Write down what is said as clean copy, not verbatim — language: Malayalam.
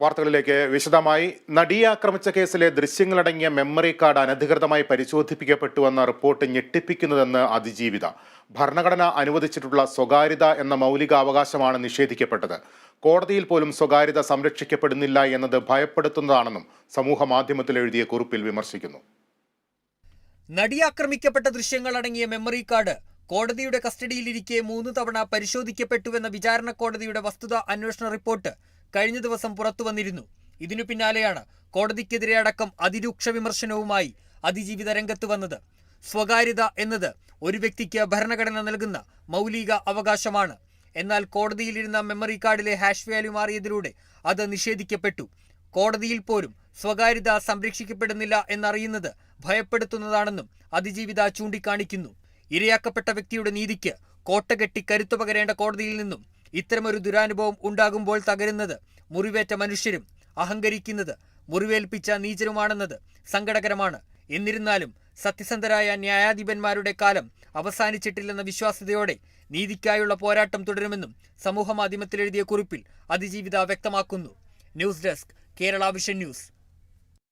വാർത്തകളിലേക്ക് വിശദമായി. നടിയെ ആക്രമിച്ച കേസിലെ ദൃശ്യങ്ങളടങ്ങിയ മെമ്മറി കാർഡ് അനധികൃതമായി പരിശോധിപ്പിക്കപ്പെട്ടുവെന്ന റിപ്പോർട്ട് ഞെട്ടിപ്പിക്കുന്നതെന്ന് അതിജീവിത. ഭരണഘടന അനുവദിച്ചിട്ടുള്ള സ്വകാര്യത എന്ന മൗലിക അവകാശമാണ് നിഷേധിക്കപ്പെട്ടത്. കോടതിയിൽ പോലും സ്വകാര്യത സംരക്ഷിക്കപ്പെടുന്നില്ല എന്നത് ഭയപ്പെടുത്തുന്നതാണെന്നും സമൂഹ മാധ്യമത്തിൽ എഴുതിയ കുറിപ്പിൽ വിമർശിക്കുന്നു. നടി ആക്രമിക്കപ്പെട്ട ദൃശ്യങ്ങളടങ്ങിയ മെമ്മറി കാർഡ് കോടതിയുടെ കസ്റ്റഡിയിലിരിക്കെ 3 തവണ പരിശോധിക്കപ്പെട്ടുവെന്ന വിചാരണ കോടതിയുടെ വസ്തുതാ അന്വേഷണ റിപ്പോർട്ട് കഴിഞ്ഞ ദിവസം പുറത്തു വന്നിരുന്നു. ഇതിനു പിന്നാലെയാണ് കോടതിക്കെതിരെ അടക്കം അതിരൂക്ഷ വിമർശനവുമായി അതിജീവിത രംഗത്ത് വന്നത്. സ്വകാര്യത എന്നത് ഒരു വ്യക്തിക്ക് ഭരണഘടന നൽകുന്ന മൗലിക അവകാശമാണ്. എന്നാൽ കോടതിയിലിരുന്ന മെമ്മറി കാർഡിലെ ഹാഷ് വാല്യൂ മാറിയതിലൂടെ അത് നിഷേധിക്കപ്പെട്ടു. കോടതിയിൽ പോലും സ്വകാര്യത സംരക്ഷിക്കപ്പെടുന്നില്ല എന്നറിയുന്നത് ഭയപ്പെടുത്തുന്നതാണെന്നും അതിജീവിത ചൂണ്ടിക്കാണിക്കുന്നു. ഇരയാക്കപ്പെട്ട വ്യക്തിയുടെ നീതിക്ക് കോട്ടകെട്ടി കരുത്തു പകരേണ്ട കോടതിയിൽ നിന്നും ഇത്തരമൊരു ദുരാനുഭവം ഉണ്ടാകുമ്പോൾ തകരുന്നത് മുറിവേറ്റ മനുഷ്യരും അഹങ്കരിക്കുന്നത് മുറിവേൽപ്പിച്ച നീചരുമാണെന്നത് സങ്കടകരമാണ്. എന്നിരുന്നാലും സത്യസന്ധരായ ന്യായാധിപന്മാരുടെ കാലം അവസാനിച്ചിട്ടില്ലെന്ന വിശ്വാസ്യതയോടെ നീതിക്കായുള്ള പോരാട്ടം തുടരുമെന്നും സമൂഹ മാധ്യമത്തിൽ എഴുതിയ കുറിപ്പിൽ അതിജീവിത വ്യക്തമാക്കുന്നു. News desk, Kerala vision news.